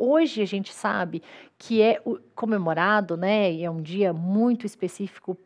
hoje a gente sabe que é comemorado, né, e é um dia muito específico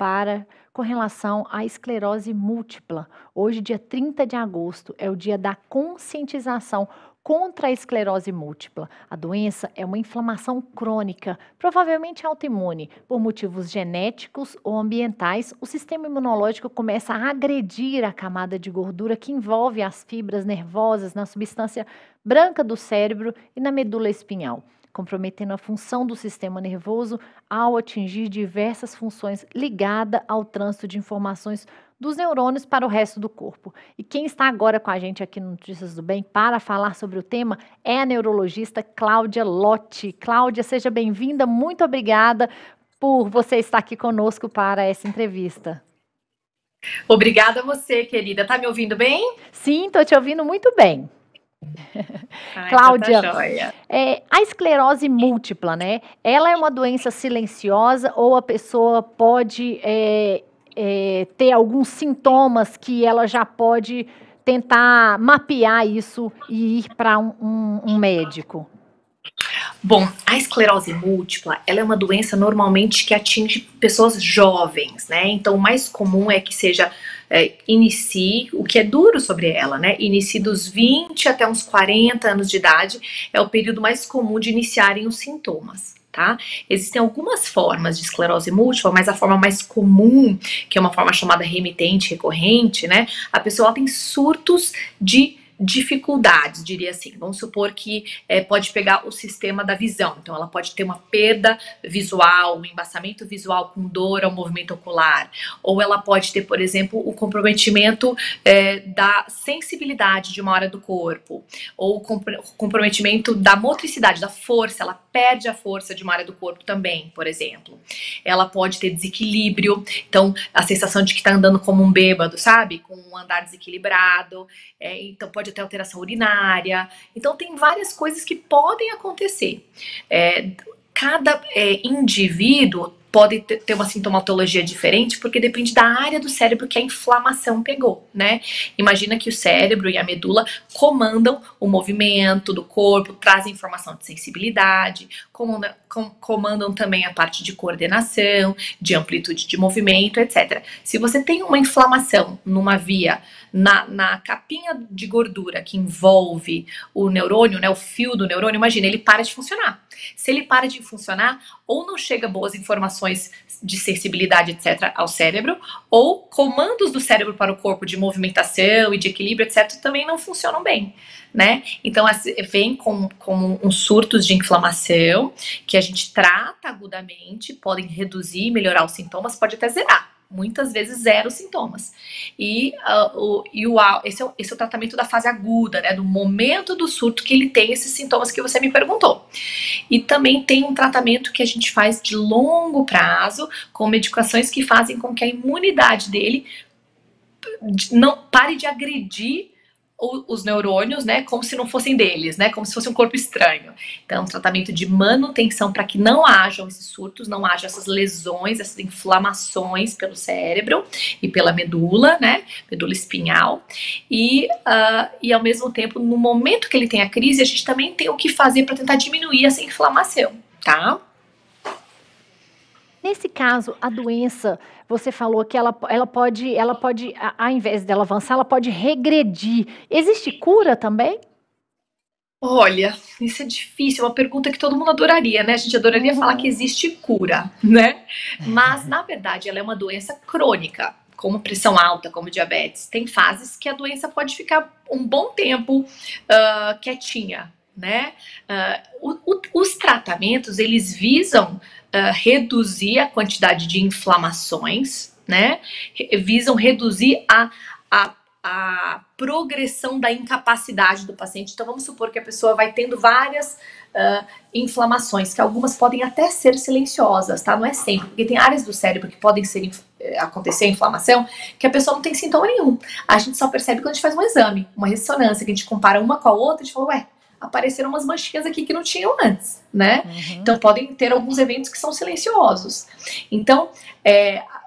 com relação à esclerose múltipla. Hoje, dia 30 de agosto, é o dia da conscientização contra a esclerose múltipla. A doença é uma inflamação crônica, provavelmente autoimune, por motivos genéticos ou ambientais. O sistema imunológico começa a agredir a camada de gordura que envolve as fibras nervosas na substância branca do cérebro e na medula espinhal, comprometendo a função do sistema nervoso ao atingir diversas funções ligadas ao trânsito de informações dos neurônios para o resto do corpo. E quem está agora com a gente aqui no Notícias do Bem para falar sobre o tema é a neurologista Cláudia Lotti. Cláudia, seja bem-vinda, muito obrigada por você estar aqui conosco para essa entrevista. Obrigada a você, querida. Tá me ouvindo bem? Sim, estou te ouvindo muito bem. Cláudia, a esclerose múltipla, né? Ela é uma doença silenciosa ou a pessoa pode ter alguns sintomas que ela já pode tentar mapear isso e ir para um médico? Bom, a esclerose múltipla, ela é uma doença normalmente que atinge pessoas jovens, né? Então, o mais comum é que seja inicie, o que é duro sobre ela, né? Inicie dos 20 até uns 40 anos de idade, é o período mais comum de iniciarem os sintomas. Tá? Existem algumas formas de esclerose múltipla, mas a forma mais comum, que é uma forma chamada remitente, recorrente, né? A pessoa tem surtos de dificuldades, diria assim. Vamos supor que pode pegar o sistema da visão. Então, ela pode ter uma perda visual, um embaçamento visual com dor ao movimento ocular. Ou ela pode ter, por exemplo, o comprometimento da sensibilidade de uma área do corpo. Ou o comprometimento da motricidade, da força. Ela perde a força de uma área do corpo também, por exemplo. Ela pode ter desequilíbrio. Então, a sensação de que está andando como um bêbado, sabe? Com um andar desequilibrado. Então, pode ter alteração urinária. Então, tem várias coisas que podem acontecer. Cada indivíduo pode ter uma sintomatologia diferente, porque depende da área do cérebro que a inflamação pegou, né? Imagina que o cérebro e a medula comandam o movimento do corpo, trazem informação de sensibilidade, comandam também a parte de coordenação, de amplitude de movimento, etc. Se você tem uma inflamação numa via, na capinha de gordura que envolve o neurônio, né, o fio do neurônio, imagina, ele para de funcionar. Se ele para de funcionar, ou não chega boas informações de sensibilidade, etc., ao cérebro, ou comandos do cérebro para o corpo de movimentação e de equilíbrio, etc., também não funcionam bem, né? Então, vem com uns surtos de inflamação que a gente trata agudamente, podem reduzir, melhorar os sintomas, pode até zerar. Muitas vezes zero sintomas. Esse é o tratamento da fase aguda, né? Do momento do surto que ele tem esses sintomas que você me perguntou. E também tem um tratamento que a gente faz de longo prazo, com medicações que fazem com que a imunidade dele não pare de agredir os neurônios, né, como se não fossem deles, né, como se fosse um corpo estranho. Então, um tratamento de manutenção para que não hajam esses surtos, não hajam essas lesões, essas inflamações pelo cérebro e pela medula, né, medula espinhal. E ao mesmo tempo, no momento que ele tem a crise, a gente também tem o que fazer para tentar diminuir essa inflamação, tá? Nesse caso, a doença, você falou que ela pode, ao invés dela avançar, ela pode regredir. Existe cura também? Olha, isso é difícil, é uma pergunta que todo mundo adoraria, né? A gente adoraria falar que existe cura, né? Mas, na verdade, ela é uma doença crônica, como pressão alta, como diabetes. Tem fases que a doença pode ficar um bom tempo quietinha, né? Os tratamentos, eles visam reduzir a quantidade de inflamações, né? Visam reduzir a progressão da incapacidade do paciente. Então, vamos supor que a pessoa vai tendo várias inflamações, que algumas podem até ser silenciosas, tá? Não é sempre, porque tem áreas do cérebro que podem acontecer a inflamação, que a pessoa não tem sintoma nenhum. A gente só percebe quando a gente faz um exame, uma ressonância, que a gente compara uma com a outra e a gente fala, ué, apareceram umas manchinhas aqui que não tinham antes, né? Então, podem ter alguns eventos que são silenciosos. Então,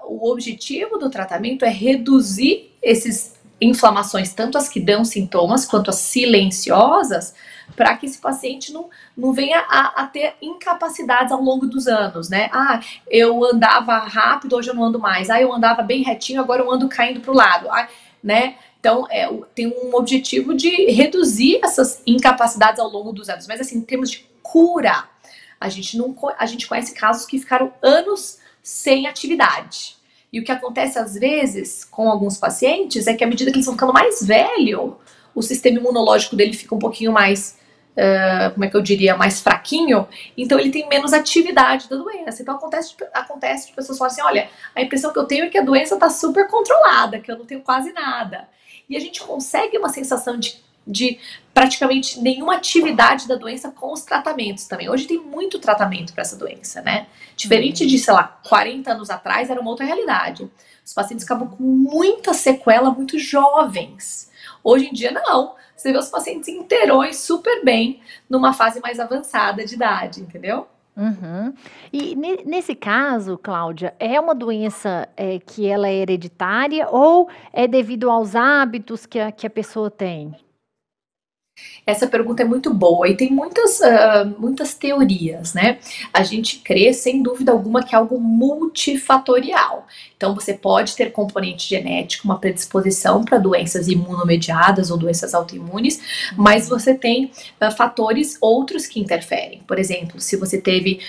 o objetivo do tratamento é reduzir esses inflamações, tanto as que dão sintomas quanto as silenciosas, para que esse paciente não venha a ter incapacidades ao longo dos anos, né? Ah, eu andava rápido, hoje eu não ando mais. Ah, eu andava bem retinho, agora eu ando caindo para o lado. Ah, né? Então, tem um objetivo de reduzir essas incapacidades ao longo dos anos. Mas, assim, em termos de cura, a gente conhece casos que ficaram anos sem atividade. E o que acontece, às vezes, com alguns pacientes, é que à medida que eles vão ficando mais velho, o sistema imunológico dele fica um pouquinho mais, como é que eu diria, mais fraquinho, então ele tem menos atividade da doença. Então acontece de pessoas falarem assim, olha, a impressão que eu tenho é que a doença está super controlada, que eu não tenho quase nada. E a gente consegue uma sensação de praticamente nenhuma atividade da doença com os tratamentos também. Hoje tem muito tratamento para essa doença, né? Diferente de, sei lá, 40 anos atrás, era uma outra realidade. Os pacientes ficavam com muita sequela muito jovens. Hoje em dia, não. Você vê os pacientes inteirões super bem numa fase mais avançada de idade, entendeu? Uhum. E nesse caso, Cláudia, é uma doença que ela é hereditária ou é devido aos hábitos que a pessoa tem? Essa pergunta é muito boa e tem muitas teorias, né? A gente crê, sem dúvida alguma, que é algo multifatorial. Então, você pode ter componente genético, uma predisposição para doenças imunomediadas ou doenças autoimunes, mas você tem fatores outros que interferem. Por exemplo, se você teve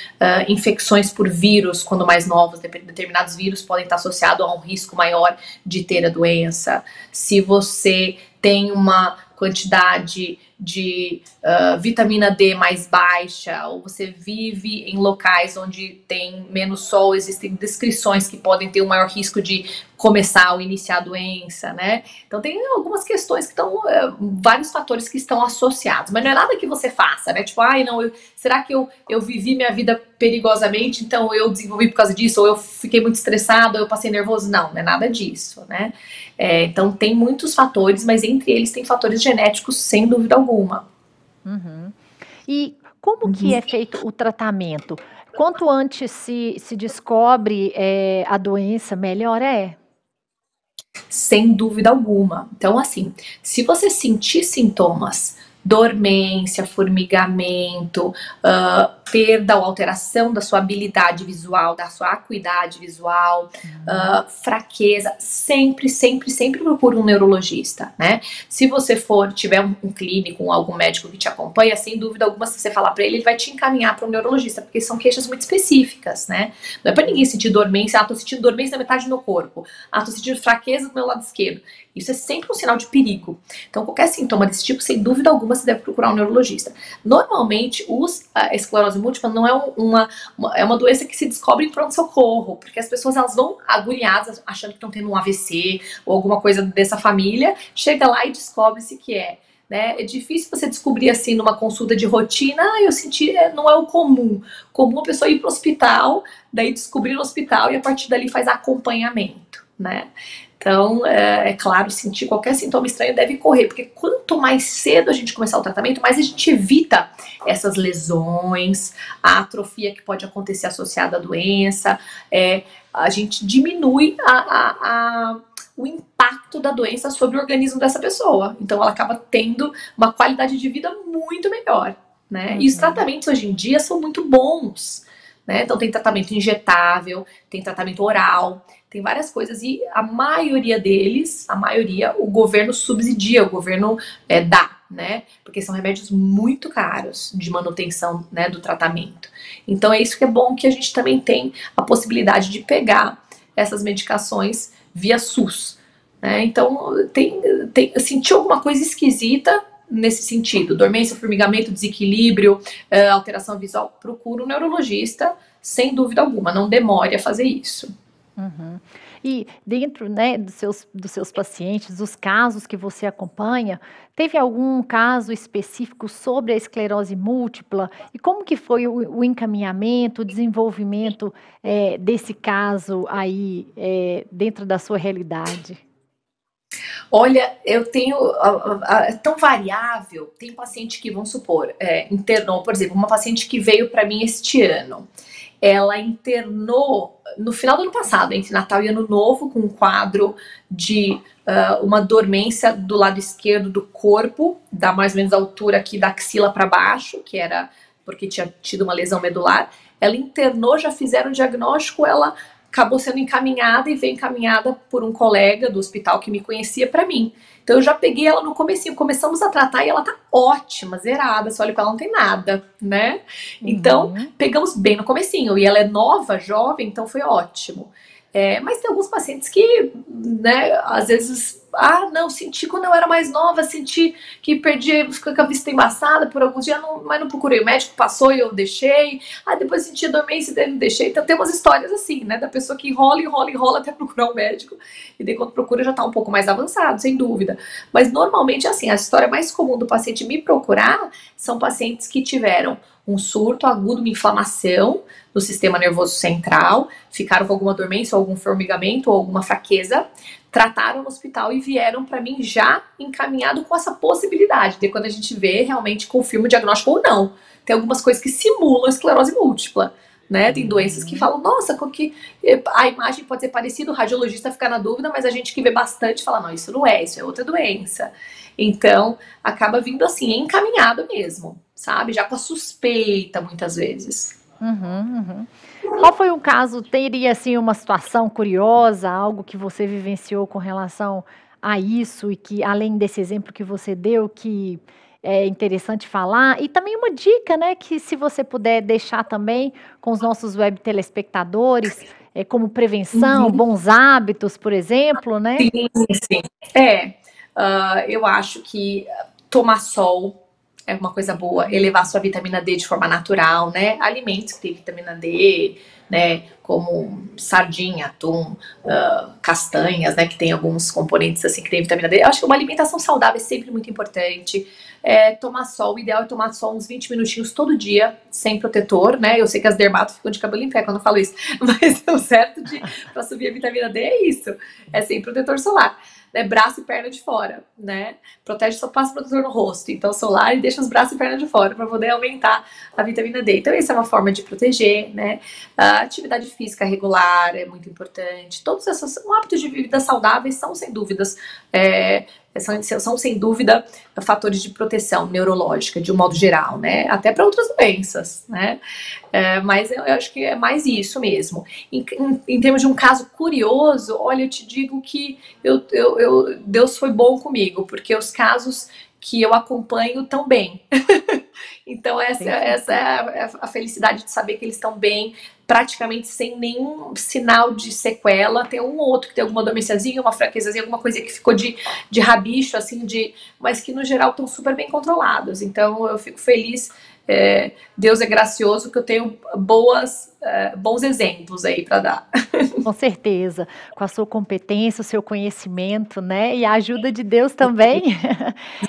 infecções por vírus quando mais novos, determinados vírus podem estar associados a um risco maior de ter a doença. Se você tem uma quantidade de vitamina D mais baixa, ou você vive em locais onde tem menos sol, existem descrições que podem ter um maior risco de começar ou iniciar a doença, né? Então tem algumas questões que estão, vários fatores que estão associados, mas não é nada que você faça, né? Tipo, ai, não, será que eu vivi minha vida perigosamente, então eu desenvolvi por causa disso, ou eu fiquei muito estressado, ou eu passei nervoso? Não é nada disso, né? Então tem muitos fatores, mas entre eles tem fatores genéticos, sem dúvida alguma. Uhum. E como que é feito o tratamento? Quanto antes se descobre a doença, melhor é? Sem dúvida alguma. Então, assim, se você sentir sintomas, dormência, formigamento, perda ou alteração da sua habilidade visual, da sua acuidade visual, fraqueza, sempre procure um neurologista, né? Se você tiver um clínico, algum médico que te acompanha, sem dúvida alguma, se você falar para ele, ele vai te encaminhar para um neurologista, porque são queixas muito específicas, né? Não é para ninguém sentir dormência, tô sentindo dormência na metade do meu corpo, tô sentindo fraqueza do meu lado esquerdo. Isso é sempre um sinal de perigo. Então, qualquer sintoma desse tipo, sem dúvida alguma, você deve procurar um neurologista. Normalmente, a esclerose múltipla não é é uma doença que se descobre em pronto-socorro, porque as pessoas elas vão agoniadas, achando que estão tendo um AVC ou alguma coisa dessa família, chega lá e descobre-se que é. Né? É difícil você descobrir assim numa consulta de rotina, eu senti, não é o comum. Comum a pessoa ir para o hospital, daí descobrir no hospital e a partir dali faz acompanhamento, né? Então, é claro, sentir qualquer sintoma estranho deve correr, porque quanto mais cedo a gente começar o tratamento, mais a gente evita essas lesões, a atrofia que pode acontecer associada à doença, a gente diminui o impacto da doença sobre o organismo dessa pessoa. Então, ela acaba tendo uma qualidade de vida muito melhor, né? E os tratamentos hoje em dia são muito bons, né? Então, tem tratamento injetável, tem tratamento oral, tem várias coisas e a maioria deles, o governo subsidia, o governo dá, né? Porque são remédios muito caros de manutenção, né, do tratamento. Então é isso que é bom, que a gente também tem a possibilidade de pegar essas medicações via SUS, né? Então sentiu alguma coisa esquisita nesse sentido, dormência, formigamento, desequilíbrio, alteração visual, procura um neurologista, sem dúvida alguma, não demore a fazer isso. Uhum. E dentro, né, dos seus pacientes, dos casos que você acompanha, teve algum caso específico sobre a esclerose múltipla? E como que foi o encaminhamento, o desenvolvimento desse caso aí dentro da sua realidade? Olha, eu tenho, é tão variável, tem paciente que, vamos supor, internou, por exemplo, uma paciente que veio para mim este ano. ela internou no final do ano passado, entre Natal e Ano Novo, com um quadro de uma dormência do lado esquerdo do corpo, da mais ou menos a altura aqui da axila para baixo, que era porque tinha tido uma lesão medular. Ela internou, já fizeram o diagnóstico, ela acabou sendo encaminhada e veio encaminhada por um colega do hospital que me conhecia para mim. Então eu já peguei ela no comecinho, começamos a tratar e ela tá ótima, zerada, você olha pra ela, não tem nada, né? Então, pegamos bem no comecinho, e ela é nova, jovem, então foi ótimo. Mas tem alguns pacientes que, né, às vezes, não, senti quando eu era mais nova, senti que perdi, fiquei com a vista embaçada por alguns dias, mas não procurei, o médico passou e eu deixei, depois senti dormência e daí não deixei. Então tem umas histórias assim, né, da pessoa que enrola até procurar um médico, e daí quando procura já tá um pouco mais avançado, sem dúvida. Mas normalmente, assim, a história mais comum do paciente me procurar são pacientes que tiveram um surto agudo, uma inflamação no sistema nervoso central, ficaram com alguma dormência, ou algum formigamento, ou alguma fraqueza, trataram no hospital e vieram para mim já encaminhado com essa possibilidade. De quando a gente vê, realmente confirma o diagnóstico ou não. Tem algumas coisas que simulam esclerose múltipla, né? Tem doenças que falam, nossa, com que a imagem pode ser parecida, o radiologista fica na dúvida, mas a gente que vê bastante fala, não, isso não é, isso é outra doença. Então, acaba vindo assim, encaminhado mesmo, sabe? Já com a suspeita, muitas vezes. Qual foi um caso, teria assim uma situação curiosa, algo que você vivenciou com relação a isso e que além desse exemplo que você deu, que é interessante falar, e também uma dica, né, que se você puder deixar também com os nossos web telespectadores, como prevenção, bons hábitos, por exemplo, né? Sim, sim. Eu acho que tomar sol é uma coisa boa, elevar sua vitamina D de forma natural, né? Alimentos que têm vitamina D, né? Como sardinha, atum, castanhas, né? Que tem alguns componentes assim que tem vitamina D. Eu acho que uma alimentação saudável é sempre muito importante. Tomar sol, o ideal é tomar sol uns 20 minutinhos todo dia, sem protetor, né? Eu sei que as dermatos ficam de cabelo em pé quando eu falo isso, mas o certo para subir a vitamina D é isso, é sem protetor solar. Né, braço e perna de fora, né? Protege, só passa protetor no rosto, então solar, e deixa os braços e perna de fora para poder aumentar a vitamina D. Então essa é uma forma de proteger, né? A atividade física regular é muito importante. Todos esses hábitos de vida saudáveis são sem dúvidas são sem dúvida fatores de proteção neurológica de um modo geral, né? Até para outras doenças, né? Mas eu acho que é mais isso mesmo. Em termos de um caso curioso, olha, eu te digo que Deus foi bom comigo, porque os casos que eu acompanho estão bem. Então essa é a felicidade de saber que eles estão bem, praticamente sem nenhum sinal de sequela. Tem um ou outro que tem alguma dormênciazinha, uma fraquezazinha, alguma coisa que ficou de rabicho, assim, mas que no geral estão super bem controlados. Então eu fico feliz. Deus é gracioso que eu tenho bons exemplos aí para dar. Com certeza, com a sua competência, o seu conhecimento, né? E a ajuda de Deus também.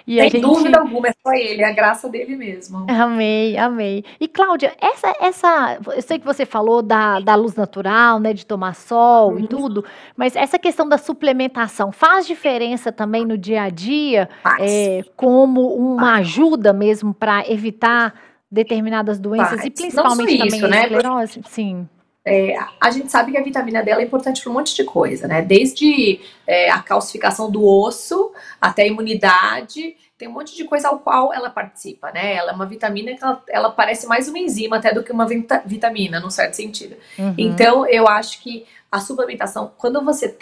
E a Sem gente dúvida alguma, é só ele, é a graça dele mesmo. Amei, amei. E Cláudia, eu sei que você falou da luz natural, né, de tomar sol e tudo, mas essa questão da suplementação faz diferença também no dia a dia, como uma ajuda mesmo para evitar determinadas doenças e Não só principalmente também isso, a né? esclerose? Sim. A gente sabe que a vitamina D é importante para um monte de coisa, né? Desde a calcificação do osso até a imunidade, tem um monte de coisa ao qual ela participa, né? Ela é uma vitamina que ela parece mais uma enzima até do que uma vitamina, num certo sentido. Então, eu acho que a suplementação,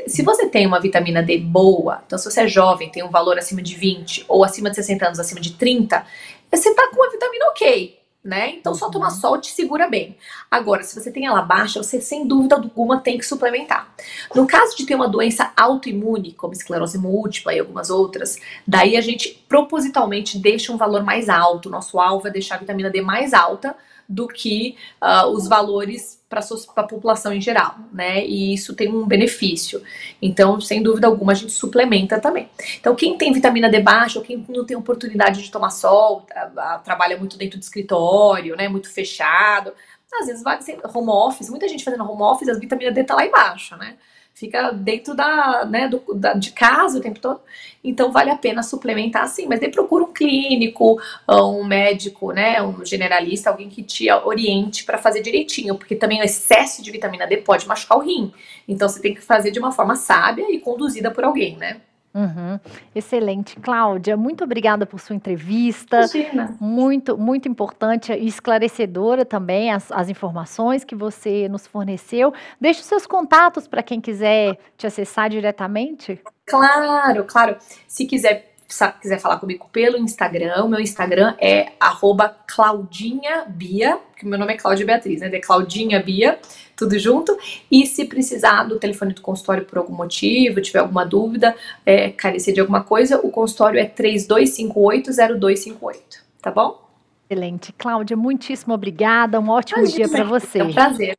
se você tem uma vitamina D boa, então se você é jovem, tem um valor acima de 20, ou acima de 60 anos, acima de 30, você tá com uma vitamina ok, né? Então só tomar sol te segura bem. Agora, se você tem ela baixa, você sem dúvida alguma tem que suplementar. No caso de ter uma doença autoimune, como esclerose múltipla e algumas outras, daí a gente propositalmente deixa um valor mais alto. Nosso alvo é deixar a vitamina D mais alta do que os valores para a população em geral, né? E isso tem um benefício. Então, sem dúvida alguma, a gente suplementa também. Então, quem tem vitamina D baixa ou quem não tem oportunidade de tomar sol, trabalha muito dentro do escritório, né? Muito fechado. Às vezes vai ser home office, muita gente fazendo home office, a vitamina D tá lá embaixo, né? fica dentro né, de casa o tempo todo. Então vale a pena suplementar sim, mas daí procura um clínico, um médico, né, um generalista, alguém que te oriente para fazer direitinho, porque também o excesso de vitamina D pode machucar o rim. Então você tem que fazer de uma forma sábia e conduzida por alguém, né? Uhum. Excelente. Cláudia, muito obrigada por sua entrevista. Imagina. Muito, muito importante e esclarecedora também as informações que você nos forneceu. Deixe os seus contatos para quem quiser te acessar diretamente. Claro, claro. Se quiser falar comigo pelo Instagram, o meu Instagram é @claudinhabia, que meu nome é Cláudia Beatriz, né? De Claudinha Bia, tudo junto. E se precisar do telefone do consultório por algum motivo, tiver alguma dúvida, carecer de alguma coisa, o consultório é 3258-0258, tá bom? Excelente. Cláudia, muitíssimo obrigada. Um ótimo dia para Imagina, é você. um prazer.